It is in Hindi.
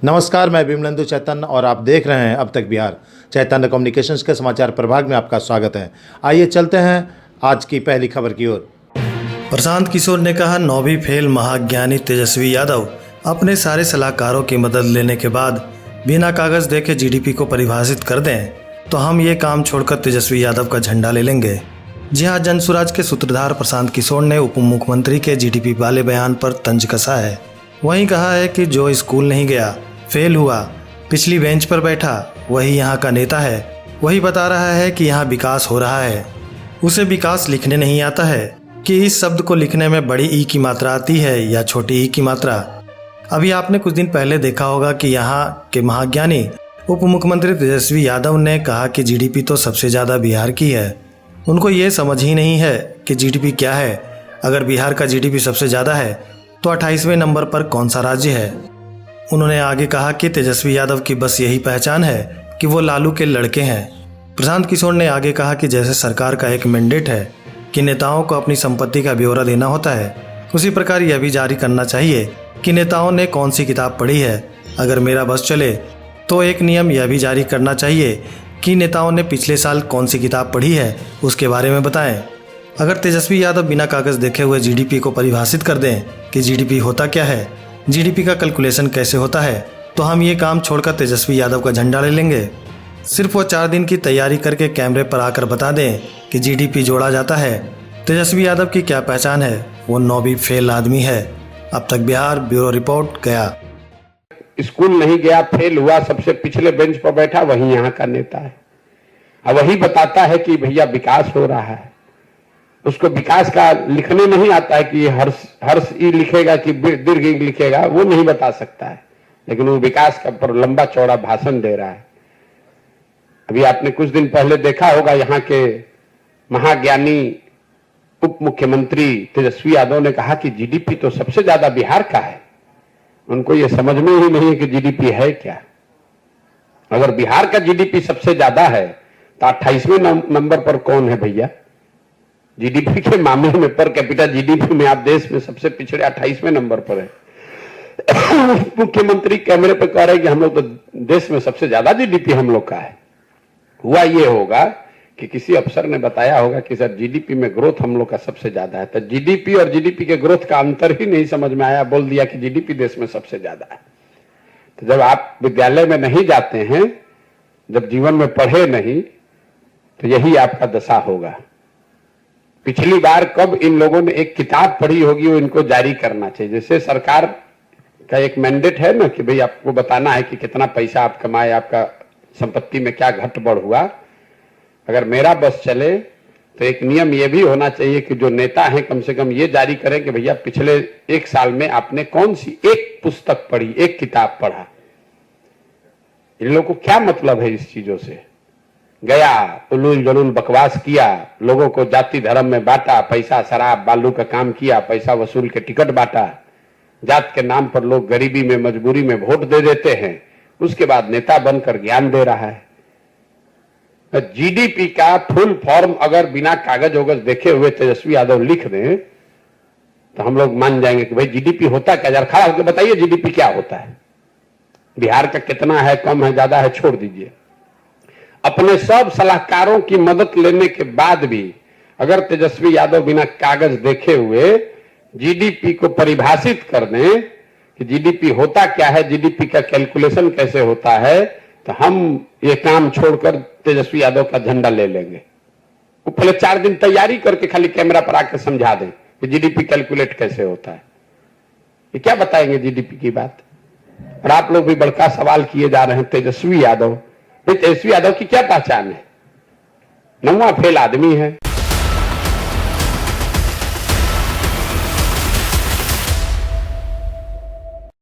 नमस्कार, मैं विमलेंदु चैतन्य और आप देख रहे हैं अब तक बिहार। चैतन्य कम्युनिकेशंस के समाचार प्रभाग में आपका स्वागत है। आइए चलते हैं आज की पहली खबर की ओर। प्रशांत किशोर ने कहा, 9वीं फेल महाज्ञानी तेजस्वी यादव अपने सारे सलाहकारों की मदद लेने के बाद बिना कागज देखे जीडीपी को परिभाषित कर दें तो हम ये काम छोड़कर तेजस्वी यादव का झंडा ले लेंगे। जी हाँ, जनसुराज के सूत्रधार प्रशांत किशोर ने उप मुख्यमंत्री के जीडीपी वाले बयान पर तंज कसा है। वहीं कहा है कि जो स्कूल नहीं गया, फेल हुआ, पिछली बेंच पर बैठा, वही यहाँ का नेता है। वही बता रहा है कि यहाँ विकास हो रहा है। उसे विकास लिखने नहीं आता है कि इस शब्द को लिखने में बड़ी ई की मात्रा आती है या छोटी ई की मात्रा। अभी आपने कुछ दिन पहले देखा होगा कि यहाँ के महाज्ञानी उप मुख्यमंत्री तेजस्वी यादव ने कहा कि जीडीपी तो सबसे ज़्यादा बिहार की है। उनको ये समझ ही नहीं है कि जीडीपी क्या है। अगर बिहार का जीडीपी सबसे ज़्यादा है तो 28वें नंबर पर कौन सा राज्य है। उन्होंने आगे कहा कि तेजस्वी यादव की बस यही पहचान है कि वो लालू के लड़के हैं। प्रशांत किशोर ने आगे कहा कि जैसे सरकार का एक मैंडेट है कि नेताओं को अपनी संपत्ति का ब्यौरा देना होता है, उसी प्रकार यह भी जारी करना चाहिए कि नेताओं ने कौन सी किताब पढ़ी है। अगर मेरा बस चले तो एक नियम यह भी जारी करना चाहिए कि नेताओं ने पिछले साल कौन सी किताब पढ़ी है उसके बारे में बताएं। अगर तेजस्वी यादव बिना कागज देखे हुए जीडीपी को परिभाषित कर दें कि जीडीपी होता क्या है, जीडीपी का कैलकुलेशन कैसे होता है, तो हम ये काम छोड़कर तेजस्वी यादव का झंडा ले लेंगे। सिर्फ वो 4 दिन की तैयारी करके कैमरे पर आकर बता दें कि जीडीपी जोड़ा जाता है। तेजस्वी यादव की क्या पहचान है? वो 9वीं फेल आदमी है। अब तक बिहार, ब्यूरो रिपोर्ट, गया। स्कूल नहीं गया, फेल हुआ, सबसे पिछले बेंच पर बैठा, वही यहाँ का नेता है। अब वही बताता है कि भैया विकास हो रहा है। उसको विकास का लिखने नहीं आता है कि हर्ष ई लिखेगा कि दीर्घ ई लिखेगा, वो नहीं बता सकता है, लेकिन वो विकास का पर लंबा चौड़ा भाषण दे रहा है। अभी आपने कुछ दिन पहले देखा होगा, यहाँ के महाज्ञानी उप मुख्यमंत्री तेजस्वी यादव ने कहा कि जीडीपी तो सबसे ज्यादा बिहार का है। उनको ये समझ में ही नहीं है कि जीडीपी है क्या। अगर बिहार का जीडीपी सबसे ज्यादा है तो 28वें नंबर पर कौन है भैया? जीडीपी के मामले में, पर कैपिटा जीडीपी में आप देश में सबसे पिछड़े 28वें नंबर पर है। मुख्यमंत्री कैमरे पर कह रहे हैं कि हम लोग तो देश में सबसे ज्यादा जीडीपी हम लोग का है। हुआ ये होगा कि किसी अफसर ने बताया होगा कि सर जीडीपी में ग्रोथ हम लोग का सबसे ज्यादा है, तो जीडीपी और जीडीपी के ग्रोथ का अंतर ही नहीं समझ में आया, बोल दिया कि जीडीपी देश में सबसे ज्यादा है। तो जब आप विद्यालय में नहीं जाते हैं, जब जीवन में पढ़े नहीं, तो यही आपका दशा होगा। पिछली बार कब इन लोगों ने एक किताब पढ़ी होगी, वो इनको जारी करना चाहिए। जैसे सरकार का एक मैंडेट है ना कि भाई आपको बताना है कि कितना पैसा आप कमाए, आपका संपत्ति में क्या घट बढ़ हुआ। अगर मेरा बस चले तो एक नियम ये भी होना चाहिए कि जो नेता हैं कम से कम ये जारी करें कि भैया पिछले 1 साल में आपने कौन सी एक पुस्तक पढ़ी, एक किताब पढ़ा। इन लोगों को क्या मतलब है इस चीजों से? गया, उलूल जलूल बकवास किया, लोगों को जाति धर्म में बांटा, पैसा शराब बालू का काम किया, पैसा वसूल के टिकट बांटा। जात के नाम पर लोग गरीबी में, मजबूरी में वोट दे देते हैं, उसके बाद नेता बनकर ज्ञान दे रहा है। जीडीपी का फुल फॉर्म अगर बिना कागज वगज देखे हुए तेजस्वी यादव लिख दें तो हम लोग मान जाएंगे कि भाई जीडीपी होता क्या। जरा खड़ा होकर बताइए जीडीपी क्या होता है। बिहार का कितना है, कम है, ज्यादा है, छोड़ दीजिए। अपने सब सलाहकारों की मदद लेने के बाद भी अगर तेजस्वी यादव बिना कागज देखे हुए जीडीपी को परिभाषित कर दें कि जीडीपी होता क्या है, जीडीपी का कैलकुलेशन कैसे होता है, तो हम ये काम छोड़कर तेजस्वी यादव का झंडा ले लेंगे। वो पहले 4 दिन तैयारी करके खाली कैमरा पर आकर समझा दें कि जीडीपी कैलकुलेट कैसे होता है। ये क्या बताएंगे जीडीपी की बात? और आप लोग भी बड़का सवाल किए जा रहे हैं तेजस्वी यादव। तेजस्वी यादव की क्या पहचान है? 9वां फेल आदमी है।